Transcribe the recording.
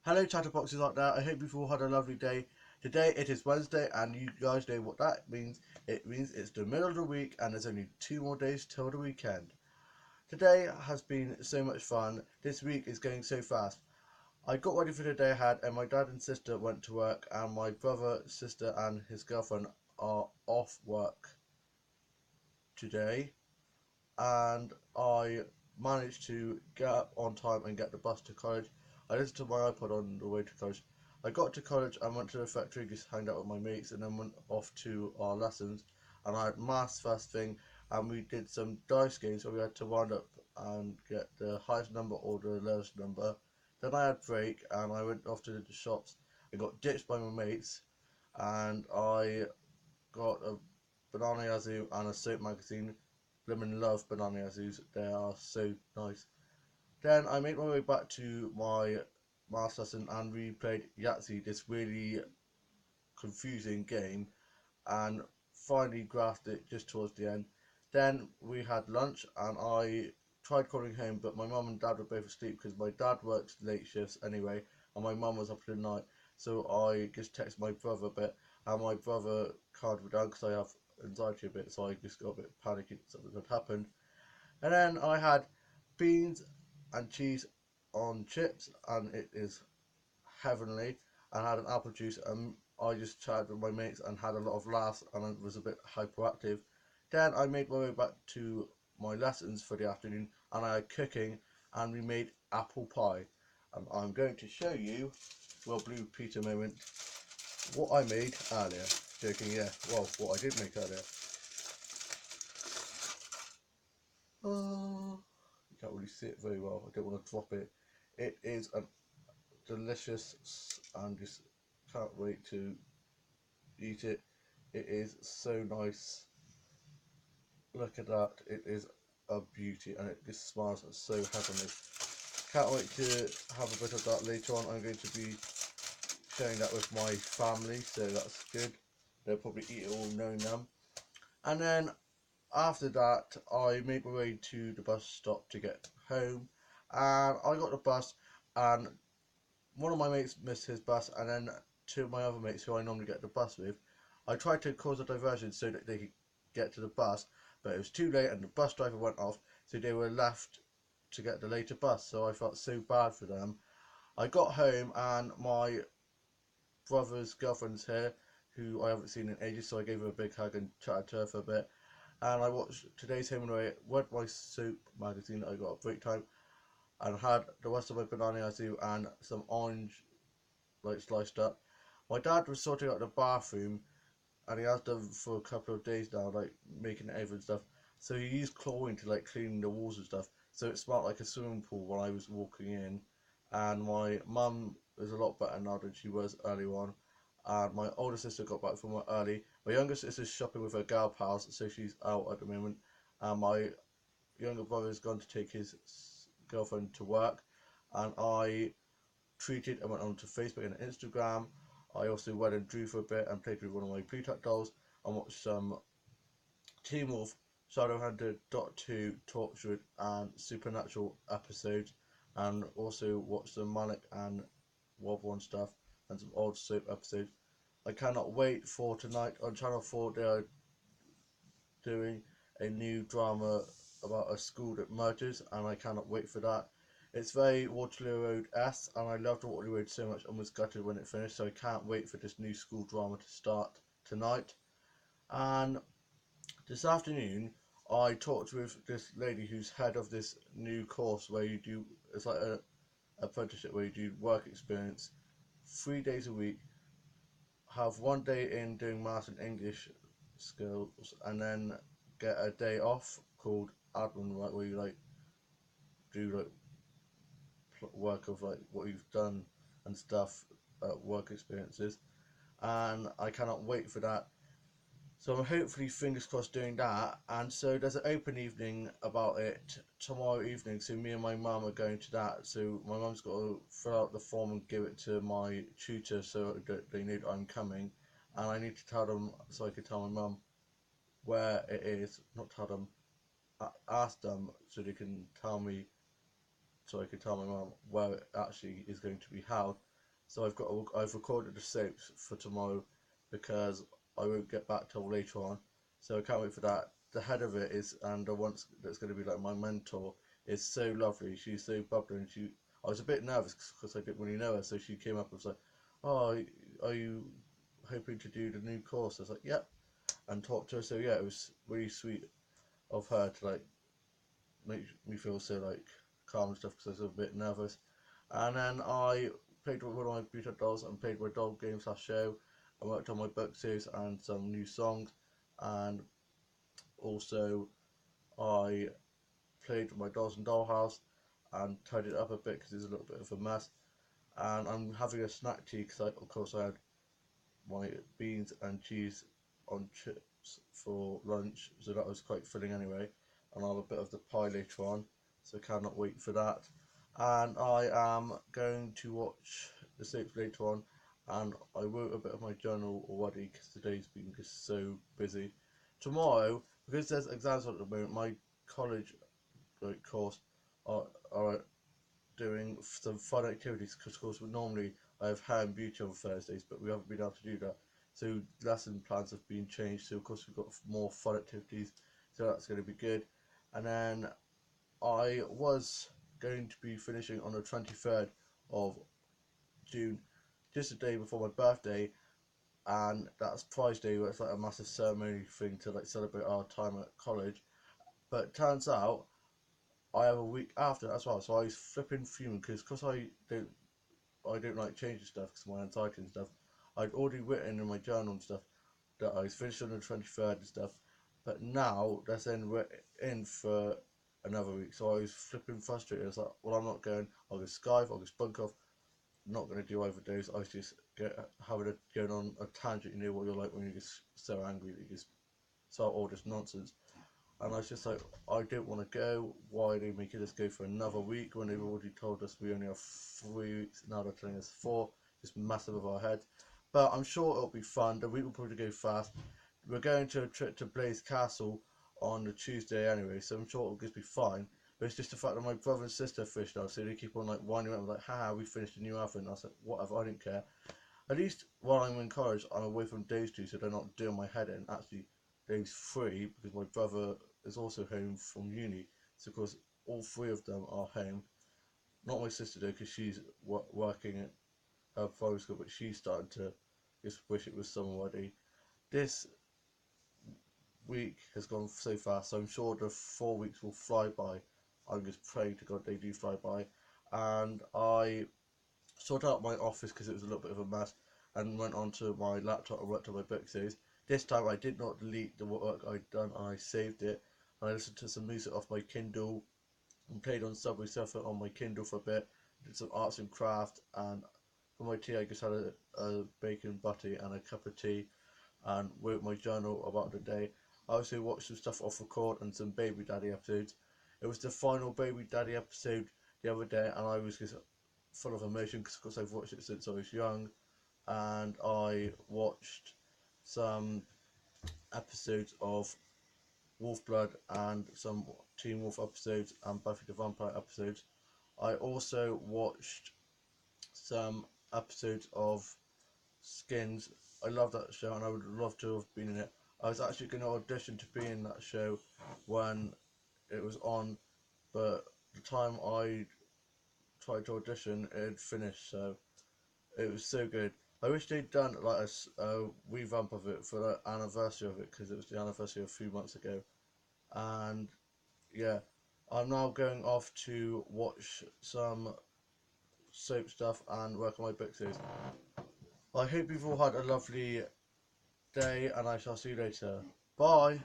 Hello chatterboxes out there, I hope you've all had a lovely day. Today it is Wednesday and you guys know what that means. It means it's the middle of the week and there's only 2 more days till the weekend. Today has been so much fun. This week is going so fast. I got ready for the day ahead and my dad and sister went to work and my brother, sister and his girlfriend are off work today, and I managed to get up on time and get the bus to college. I listened to my iPod on the way to college. I got to college and went to the factory, just hanged out with my mates, and then went off to our lessons. And I had maths first thing, and we did some dice games where we had to wind up and get the highest number or the lowest number. Then I had break, and I went off to the shops. I got ditched by my mates, and I got a Banana Yazoo and a soap magazine. Blimmin' love Banana Yazoos, they are so nice. Then I made my way back to my maths lesson and we played Yahtzee, this really confusing game, and finally grasped it just towards the end. Then we had lunch and I tried calling home, but my mum and dad were both asleep because my dad works late shifts anyway, and my mum was up in the night. So I just texted my brother a bit, and my brother calmed me down because I have anxiety a bit, so I just got a bit panicky that something had happened. And then I had beans and cheese on chips, and it is heavenly. And I had an apple juice, and I just chatted with my mates and had a lot of laughs, and I was a bit hyperactive. Then I made my way back to my lessons for the afternoon, and I had cooking, and we made apple pie. And I'm going to show you, well, Blue Peter moment, what I made earlier. Joking, yeah. Well, what I did make earlier. You can't really see it very well. I don't want to drop it. It is a delicious, and just can't wait to eat it. It is so nice. Look at that. It is a beauty, and it just smells so heavenly. Can't wait to have a bit of that later on. I'm going to be sharing that with my family, so that's good. They'll probably eat it all knowing them. And then after that, I made my way to the bus stop to get home, and I got the bus, and one of my mates missed his bus, and then two of my other mates who I normally get the bus with, I tried to cause a diversion so that they could get to the bus, but it was too late and the bus driver went off, so they were left to get the later bus, so I felt so bad for them. I got home and my brother's girlfriend's here, who I haven't seen in ages, so I gave her a big hug and chatted to her for a bit. And I watched Today's Home and Away, read my soap magazine that I got at break time, and had the rest of my banana yazoo and some orange like sliced up. My dad was sorting out the bathroom, and he has done for a couple of days now, like making it over and stuff. So he used chlorine to like clean the walls and stuff. So it smelled like a swimming pool when I was walking in. And my mum is a lot better now than she was early on. And my older sister got back from work early. My younger sister's shopping with her gal pals, so she's out at the moment. And my younger brother's gone to take his girlfriend to work. And I tweeted and went on to Facebook and Instagram. I also went and drew for a bit and played with one of my Plutarch dolls and watched some Teen Wolf, Shadowhunter, Dot 2, Torchwood and Supernatural episodes, and also watched some Manic and Wobble and stuff and some old soap episodes. I cannot wait for tonight on Channel 4. They are doing a new drama about a school that merges, and I cannot wait for that. It's very Waterloo Road-esque, and I loved Waterloo Road so much and was gutted when it finished, so I can't wait for this new school drama to start tonight. And this afternoon, I talked with this lady who's head of this new course where you do, it's like a apprenticeship where you do work experience 3 days a week, have 1 day in doing maths and English skills, and then get a day off called admin work where you like do like work of like what you've done and stuff, work experiences, and I cannot wait for that. So I'm hopefully fingers crossed doing that. And so there's an open evening about it tomorrow evening. So me and my mum are going to that. So my mum's got to fill out the form and give it to my tutor so that they know that I'm coming. And I need to tell them so I can tell my mum where it is. Not tell them, ask them so they can tell me, so I can tell my mum where it actually is going to be held. So I've recorded the soaps for tomorrow because I won't get back till later on. So I can't wait for that. The head of it is, and the one that's going to be like my mentor, is so lovely. She's so bubbly, and I was a bit nervous because I didn't really know her. So she came up and was like, "Oh, are you hoping to do the new course?" I was like, "Yep," and talked to her. So yeah, it was really sweet of her to like make me feel so like calm and stuff because I was a bit nervous. And then I played with one of my Beta dolls and played my doll games last show. I worked on my book series and some new songs, and also I played with my dolls and dollhouse and tidied it up a bit because it's a little bit of a mess. And I'm having a snack tea because of course I had my beans and cheese on chips for lunch, so that was quite filling anyway. And I'll have a bit of the pie later on, so cannot wait for that. And I am going to watch the soaps later on, and I wrote a bit of my journal already because today's been just so busy. Tomorrow, because there's exams on at the moment, my college course are doing some fun activities because of course normally I have hair and beauty on Thursdays, but we haven't been able to do that, so lesson plans have been changed, so of course we've got more fun activities, so that's going to be good. And then I was going to be finishing on the 23rd of June, just a day before my birthday, and that's prize day where it's like a massive ceremony thing to like celebrate our time at college. But it turns out I have a week after as well, so I was flipping fuming because I don't like changing stuff because of my anxiety and stuff. I'd already written in my journal and stuff that I was finished on the 23rd and stuff, but now that's then in for another week. So I was flipping frustrated. I was like, well, I'm not going. I'll go Skype, I'll go spunk off. I'm not going to do either of those. I was just going on a tangent. You know what you're like when you get so angry that you just start all this nonsense. And I was just like, I don't want to go. Why are they making us go for another week when they've already told us we only have 3 weeks? Now they're telling us 4. Just massive of our heads. But I'm sure it'll be fun. The week will probably go fast. We're going to a trip to Blaze Castle on the Tuesday anyway, so I'm sure it'll just be fine. But it's just the fact that my brother and sister finished now, so they keep on like winding up like, haha, we finished a new outfit. And I was like, whatever, I don't care. At least while I'm in college, I'm away from those two, so they're not doing my head in. Actually, those 3 because my brother is also home from uni. So of course, all 3 of them are home. Not my sister though, because she's working at her primary school, but she's starting to just wish it was summer already. This week has gone so fast, so I'm sure the 4 weeks will fly by. I'm just praying to God they do fly by. And I sorted out my office because it was a little bit of a mess, and went onto my laptop and worked on my book series. This time I did not delete the work I'd done, I saved it. And I listened to some music off my Kindle and played on Subway Surfer on my Kindle for a bit, did some arts and craft, and for my tea I just had a bacon butty and a cup of tea and wrote my journal about the day. I also watched some stuff off record and some Baby Daddy episodes. It was the final Baby Daddy episode the other day, and I was just full of emotion because I've watched it since I was young. And I watched some episodes of Wolf Blood and some Teen Wolf episodes and Buffy the Vampire episodes. I also watched some episodes of Skins. I love that show and I would love to have been in it. I was actually going to audition to be in that show when it was on, but the time I tried to audition, it had finished, so it was so good. I wish they'd done like a revamp of it for the anniversary of it because it was the anniversary a few months ago. And yeah, I'm now going off to watch some soap stuff and work on my book series. I hope you've all had a lovely day, and I shall see you later. Bye.